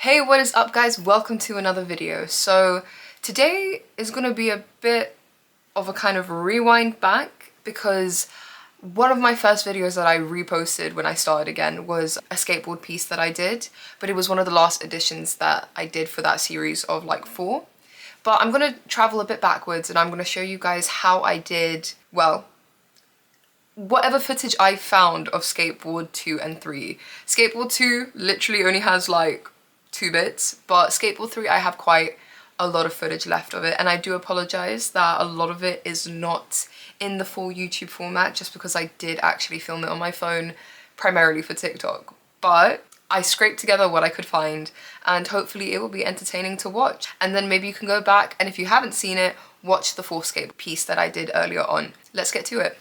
Hey, what is up guys? Welcome to another video. So today is going to be a bit of a kind of rewind back because one of my first videos that I reposted when I started again was a skateboard piece that I did, but it was one of the last editions that I did for that series of like 4. But I'm going to travel a bit backwards and I'm going to show you guys how I did, well, whatever footage I found of skateboard 2 and 3. Skateboard 2 literally only has like 2 bits, but skateboard 3 I have quite a lot of footage left of it, and I do apologize that a lot of it is not in the full YouTube format just because I did actually film it on my phone primarily for TikTok. But I scraped together what I could find and hopefully it will be entertaining to watch, and then maybe you can go back and if you haven't seen it, watch the 4th skate piece that I did earlier on. Let's get to it.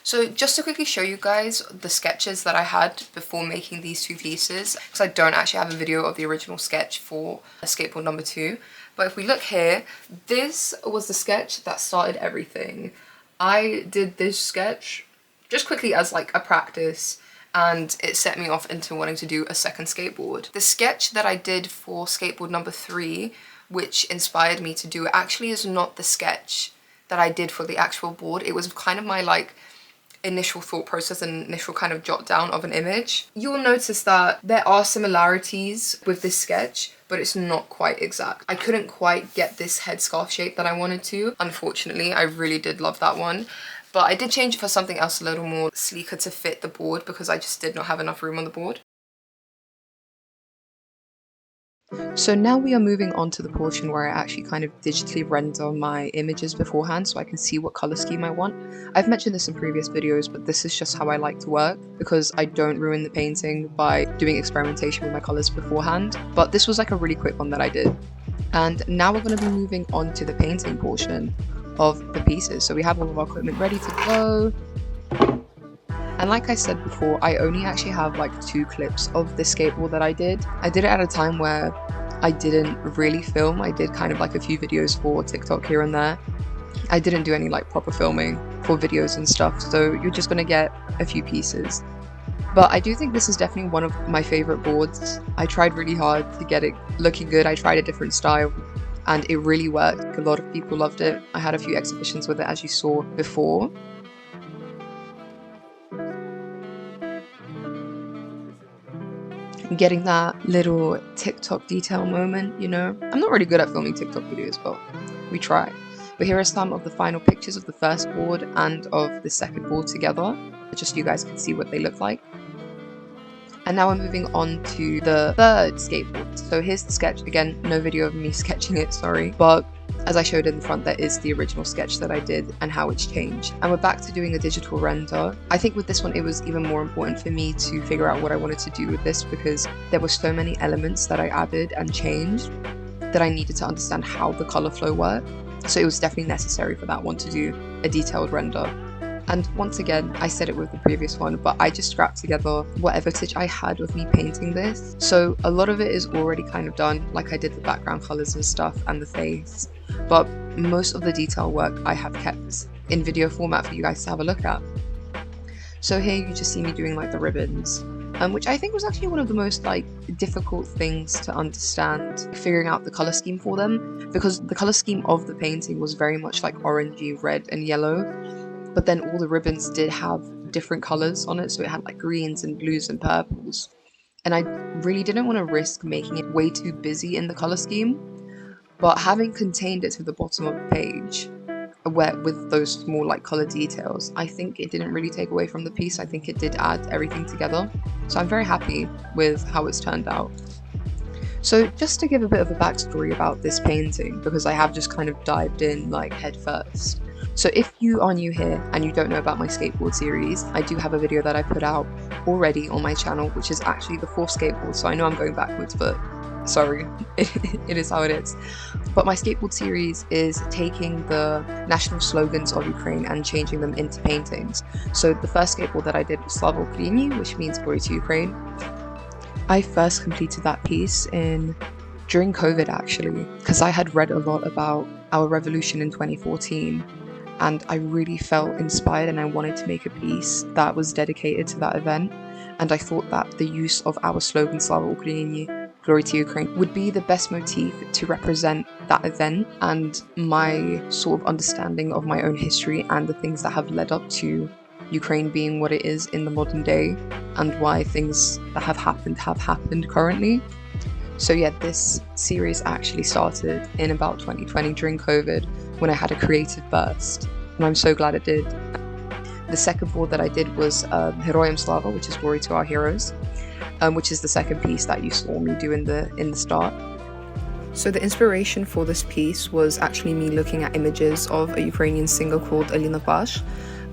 So just to quickly show you guys the sketches that I had before making these 2 pieces, because I don't actually have a video of the original sketch for skateboard number 2. But if we look here, this was the sketch that started everything. I did this sketch just quickly as like a practice, and it set me off into wanting to do a second skateboard. The sketch that I did for skateboard number 3, which inspired me to do it, actually is not the sketch that I did for the actual board. It was kind of my like initial thought process and initial kind of jot down of an image. You'll notice that there are similarities with this sketch, but it's not quite exact. I couldn't quite get this headscarf shape that I wanted to. Unfortunately, I really did love that one. But I did change it for something else a little more sleeker to fit the board because I just did not have enough room on the board. So now we are moving on to the portion where I actually kind of digitally render my images beforehand so I can see what color scheme I want. I've mentioned this in previous videos, but this is just how I like to work because I don't ruin the painting by doing experimentation with my colors beforehand. But this was like a really quick one that I did. And now we're going to be moving on to the painting portion of the pieces. So we have all of our equipment ready to go. And like I said before, I only actually have like 2 clips of this skateboard that I did. I did it at a time where I didn't really film. I did kind of like a few videos for TikTok here and there. I didn't do any like proper filming for videos and stuff, so you're just gonna get a few pieces. But I do think this is definitely one of my favorite boards. I tried really hard to get it looking good. I tried a different style and it really worked. A lot of people loved it. I had a few exhibitions with it, as you saw before. Getting that little TikTok detail moment, you know. I'm not really good at filming TikTok videos, but we try. But here are some of the final pictures of the first board and of the second board together, just so you guys can see what they look like. And now we're moving on to the 3rd skateboard. So here's the sketch. Again, no video of me sketching it, sorry. But as I showed in the front, there is the original sketch that I did and how it's changed. And we're back to doing a digital render. I think with this one, it was even more important for me to figure out what I wanted to do with this because there were so many elements that I added and changed that I needed to understand how the color flow worked. So it was definitely necessary for that one to do a detailed render. And once again, I said it with the previous one, but I just scrapped together whatever footage I had of me painting this. So a lot of it is already kind of done, like I did the background colors and stuff and the face. But most of the detail work I have kept in video format for you guys to have a look at. So here you just see me doing like the ribbons, which I think was actually one of the most like difficult things to understand, figuring out the color scheme for them, because the color scheme of the painting was very much like orangey, red and yellow. But then all the ribbons did have different colors on it, so it had like greens and blues and purples. And I really didn't want to risk making it way too busy in the color scheme, but having contained it to the bottom of the page, where with those small like color details, I think it didn't really take away from the piece. I think it did add everything together. So I'm very happy with how it's turned out. So just to give a bit of a backstory about this painting, because I have just kind of dived in like head first. So if you are new here and you don't know about my skateboard series, I do have a video that I put out already on my channel, which is actually the 4th skateboard. So I know I'm going backwards, but sorry, it is how it is. But my skateboard series is taking the national slogans of Ukraine and changing them into paintings. So the first skateboard that I did was Slava Ukraini, which means glory to Ukraine. I first completed that piece during COVID actually, because I had read a lot about our revolution in 2014 and I really felt inspired and I wanted to make a piece that was dedicated to that event. And I thought that the use of our slogan Slava Ukraini, Glory to Ukraine, would be the best motif to represent that event and my sort of understanding of my own history and the things that have led up to Ukraine being what it is in the modern day, and why things that have happened currently. So yeah, this series actually started in about 2020 during COVID, when I had a creative burst, and I'm so glad it did. The second board that I did was Heroyam Slava, which is Glory to Our Heroes, which is the second piece that you saw me do in the start. So the inspiration for this piece was actually me looking at images of a Ukrainian singer called Alina Pash.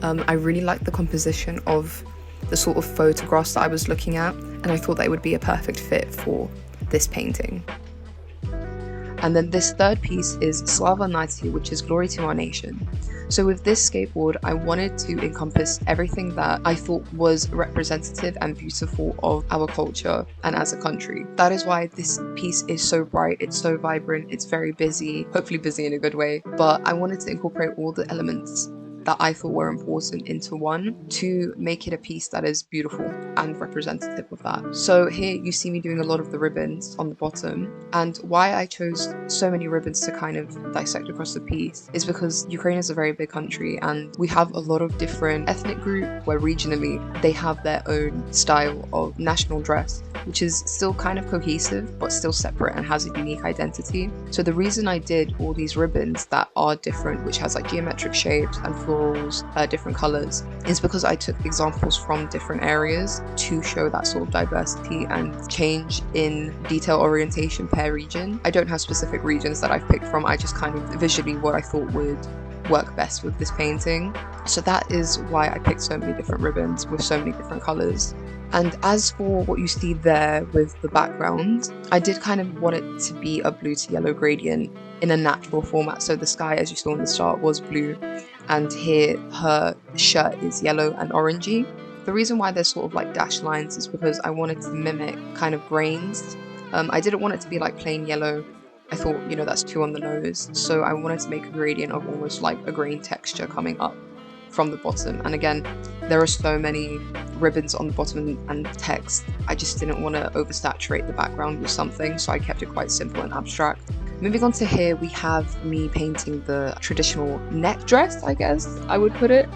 I really liked the composition of the sort of photographs that I was looking at, and I thought that it would be a perfect fit for this painting. And then this third piece is Slava Nazi, which is Glory to Our Nation. So with this skateboard, I wanted to encompass everything that I thought was representative and beautiful of our culture and as a country. That is why this piece is so bright, it's so vibrant, it's very busy, hopefully busy in a good way. But I wanted to incorporate all the elements that I thought were important into one to make it a piece that is beautiful and representative of that. So here you see me doing a lot of the ribbons on the bottom, and why I chose so many ribbons to kind of dissect across the piece is because Ukraine is a very big country and we have a lot of different ethnic groups where regionally they have their own style of national dress, which is still kind of cohesive but still separate and has a unique identity. So the reason I did all these ribbons that are different, which has like geometric shapes and florals, different colors, is because I took examples from different areas to show that sort of diversity and change in detail orientation per region. I don't have specific regions that I've picked from, I just kind of visually what I thought would work best with this painting. So that is why I picked so many different ribbons with so many different colors. And as for what you see there with the background, I did kind of want it to be a blue to yellow gradient in a natural format. So the sky, as you saw in the start, was blue, and here her shirt is yellow and orangey. The reason why there's sort of like dashed lines is because I wanted to mimic kind of grains. I didn't want it to be like plain yellow. I thought, you know, that's too on the nose. So I wanted to make a gradient of almost like a grain texture coming up from the bottom. And again, there are so many ribbons on the bottom and text. I just didn't want to oversaturate the background with something, so I kept it quite simple and abstract. Moving on to here, we have me painting the traditional neck dress, I guess I would put it.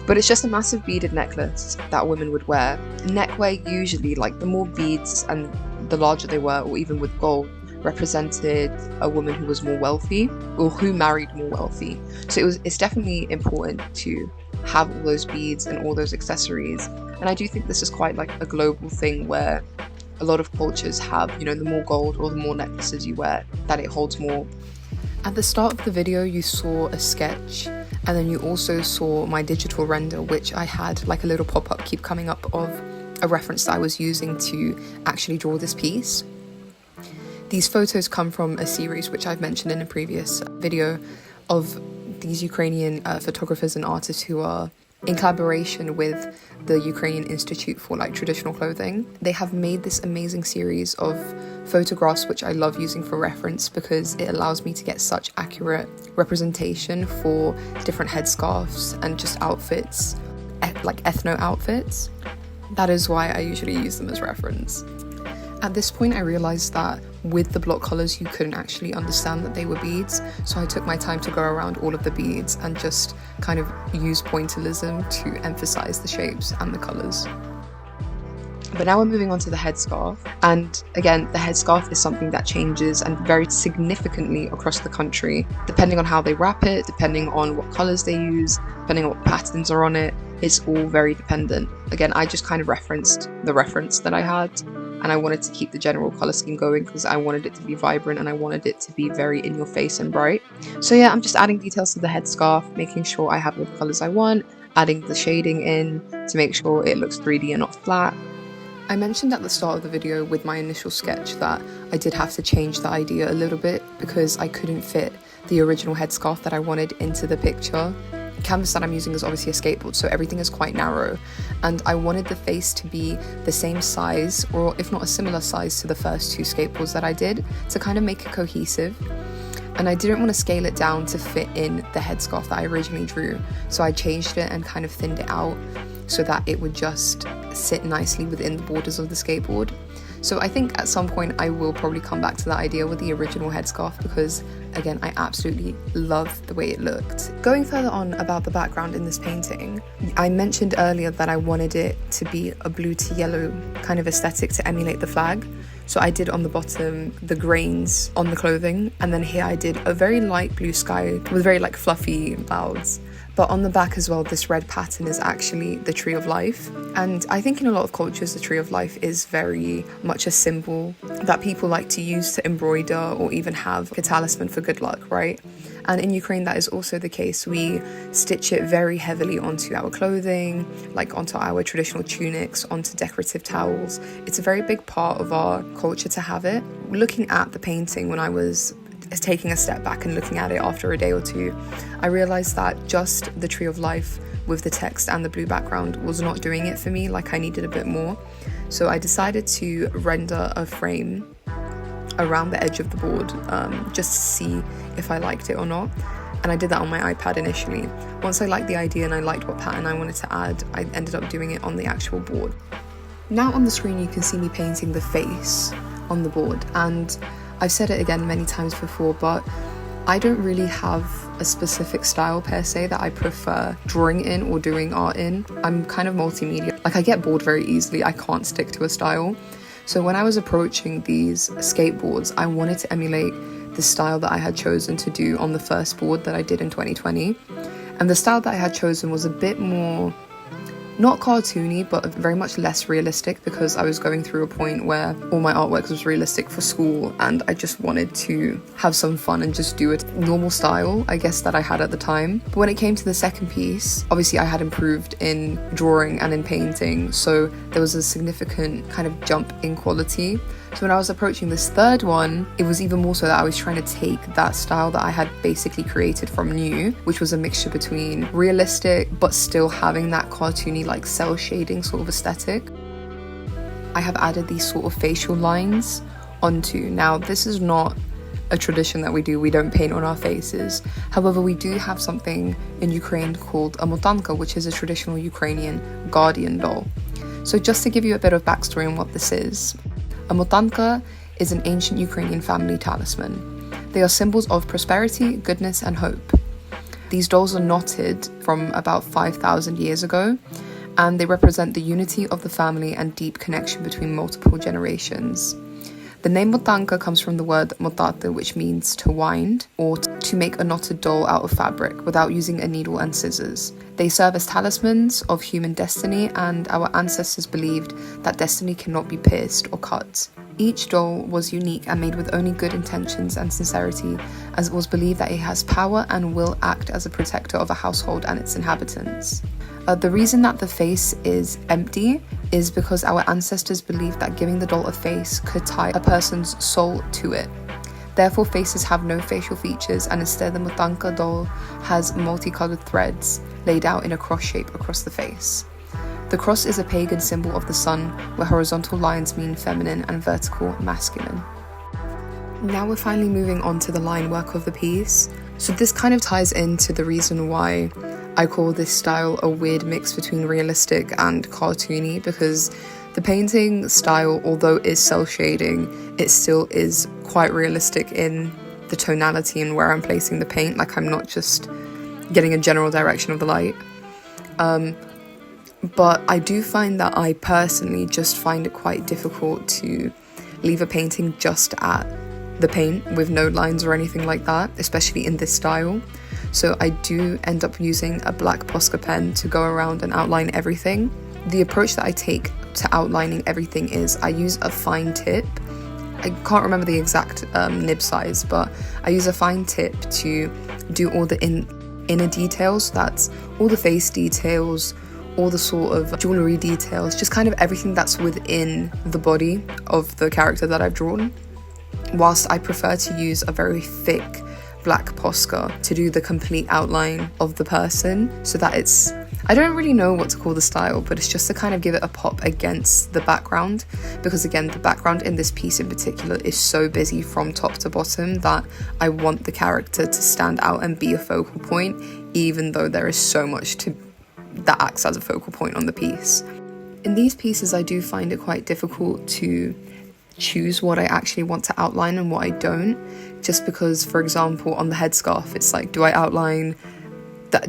But it's just a massive beaded necklace that women would wear. Neckwear usually, like the more beads and the larger they were, or even with gold, represented a woman who was more wealthy or who married more wealthy. So it's definitely important to have all those beads and all those accessories. And I do think this is quite like a global thing where a lot of cultures have, you know, the more gold or the more necklaces you wear, that it holds more. At the start of the video, you saw a sketch, and then you also saw my digital render, which I had like a little pop-up keep coming up of a reference that I was using to actually draw this piece. These photos come from a series which I've mentioned in a previous video of these Ukrainian photographers and artists who are in collaboration with the Ukrainian Institute for like traditional clothing. They have made this amazing series of photographs which I love using for reference because it allows me to get such accurate representation for different headscarves and just outfits, like ethno outfits. That is why I usually use them as reference. At this point I realized that with the block colors you couldn't actually understand that they were beads, so I took my time to go around all of the beads and just kind of use pointillism to emphasize the shapes and the colors. But now we're moving on to the headscarf, and again the headscarf is something that changes and varies significantly across the country depending on how they wrap it, depending on what colors they use, depending on what patterns are on it. It's all very dependent. Again, I just kind of referenced the reference that I had, and I wanted to keep the general color scheme going because I wanted it to be vibrant and I wanted it to be very in your face and bright. So yeah, I'm just adding details to the headscarf, making sure I have all the colors I want, adding the shading in to make sure it looks 3D and not flat. I mentioned at the start of the video with my initial sketch that I did have to change the idea a little bit because I couldn't fit the original headscarf that I wanted into the picture. The canvas that I'm using is obviously a skateboard, so everything is quite narrow, and I wanted the face to be the same size, or if not a similar size to the first two skateboards that I did, to kind of make it cohesive. and I didn't want to scale it down to fit in the headscarf that I originally drew, so I changed it and kind of thinned it out so that it would just sit nicely within the borders of the skateboard. So I think at some point I will probably come back to that idea with the original headscarf, because again, I absolutely love the way it looked. Going further on about the background in this painting, I mentioned earlier that I wanted it to be a blue to yellow kind of aesthetic to emulate the flag. So I did on the bottom the grains on the clothing, and then here I did a very light blue sky with very like fluffy clouds. But on the back as well, this red pattern is actually the tree of life. And I think in a lot of cultures, the tree of life is very much a symbol that people like to use to embroider or even have a talisman for good luck, right? And in Ukraine, that is also the case. We stitch it very heavily onto our clothing, like onto our traditional tunics, onto decorative towels. It's a very big part of our culture to have it. Looking at the painting when I was taking a step back and looking at it after a day or two, I realized that just the tree of life with the text and the blue background was not doing it for me. Like, I needed a bit more. So I decided to render a frame around the edge of the board just to see if I liked it or not. And I did that on my iPad initially. Once I liked the idea and I liked what pattern I wanted to add, I ended up doing it on the actual board. Now on the screen you can see me painting the face on the board, and I've said it again many times before, but I don't really have a specific style per se that I prefer drawing in or doing art in. I'm kind of multimedia. Like, I get bored very easily. I can't stick to a style. So when I was approaching these skateboards, I wanted to emulate the style that I had chosen to do on the first board that I did in 2020. And the style that I had chosen was a bit more, not cartoony, but very much less realistic, because I was going through a point where all my artwork was realistic for school and I just wanted to have some fun and just do it normal style, I guess, that I had at the time. But when it came to the second piece, obviously I had improved in drawing and in painting, so there was a significant kind of jump in quality. So when I was approaching this third one, it was even more so that I was trying to take that style that I had basically created from new, which was a mixture between realistic but still having that cartoony, like cell shading sort of aesthetic. I have added these sort of facial lines onto. Now, this is not a tradition that we do. We don't paint on our faces. However, we do have something in Ukraine called a motanka, which is a traditional Ukrainian guardian doll. So just to give you a bit of backstory on what this is, a motanka is an ancient Ukrainian family talisman. They are symbols of prosperity, goodness, and hope. These dolls are knotted from about 5,000 years ago, and they represent the unity of the family and deep connection between multiple generations. The name motanka comes from the word motate, which means to wind, or to make a knotted doll out of fabric without using a needle and scissors. They serve as talismans of human destiny, and our ancestors believed that destiny cannot be pierced or cut. Each doll was unique and made with only good intentions and sincerity, as it was believed that it has power and will act as a protector of a household and its inhabitants. The reason that the face is empty is because our ancestors believed that giving the doll a face could tie a person's soul to it. Therefore, faces have no facial features, and instead the motanka doll has multicolored threads laid out in a cross shape across the face. The cross is a pagan symbol of the sun, where horizontal lines mean feminine and vertical masculine. Now we're finally moving on to the line work of the piece. So this kind of ties into the reason why I call this style a weird mix between realistic and cartoony, because the painting style, although it is cell shading, it still is quite realistic in the tonality and where I'm placing the paint. Like, I'm not just getting a general direction of the light. But I do find that I personally just find it quite difficult to leave a painting just at the paint with no lines or anything like that, especially in this style. So I do end up using a black Posca pen to go around and outline everything. The approach that I take to outlining everything is I use a fine tip. I can't remember the exact nib size, but I use a fine tip to do all the inner details. That's all the face details, all the sort of jewellery details, just kind of everything that's within the body of the character that I've drawn. Whilst I prefer to use a very thick black Posca to do the complete outline of the person, so that it's I don't really know what to call the style, but it's just to kind of give it a pop against the background, because again, the background in this piece in particular is so busy from top to bottom that I want the character to stand out and be a focal point, even though there is so much that acts as a focal point on the piece. In these pieces, I do find it quite difficult to choose what I actually want to outline and what I don't, just because, for example, on the headscarf, it's like, do I outline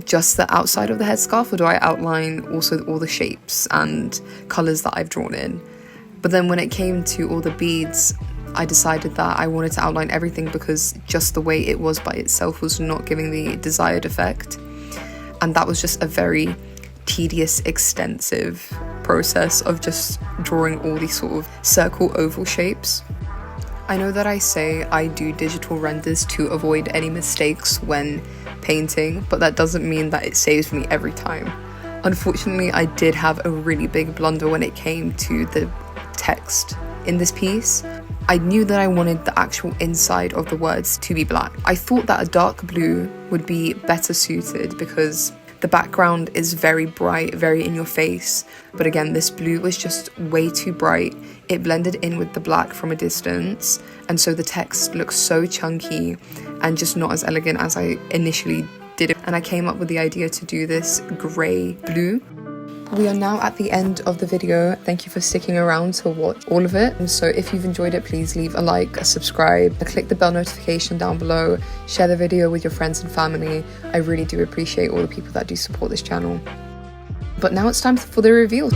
just the outside of the headscarf, or do I outline also all the shapes and colours that I've drawn in? But then when it came to all the beads, I decided that I wanted to outline everything, because just the way it was by itself was not giving the desired effect. And that was just a very tedious, extensive process of just drawing all these sort of circle oval shapes. I know that I say I do digital renders to avoid any mistakes when painting, but that doesn't mean that it saves me every time. Unfortunately, I did have a really big blunder when it came to the text in this piece. I knew that I wanted the actual inside of the words to be black. I thought that a dark blue would be better suited because the background is very bright, very in your face. But again, this blue was just way too bright. It blended in with the black from a distance, and so the text looks so chunky and just not as elegant as I initially did it. And I came up with the idea to do this grey blue. We are now at the end of the video. Thank you for sticking around to watch all of it. And so if you've enjoyed it, please leave a like, a subscribe, click the bell notification down below, share the video with your friends and family. I really do appreciate all the people that do support this channel. But now it's time for the reveal.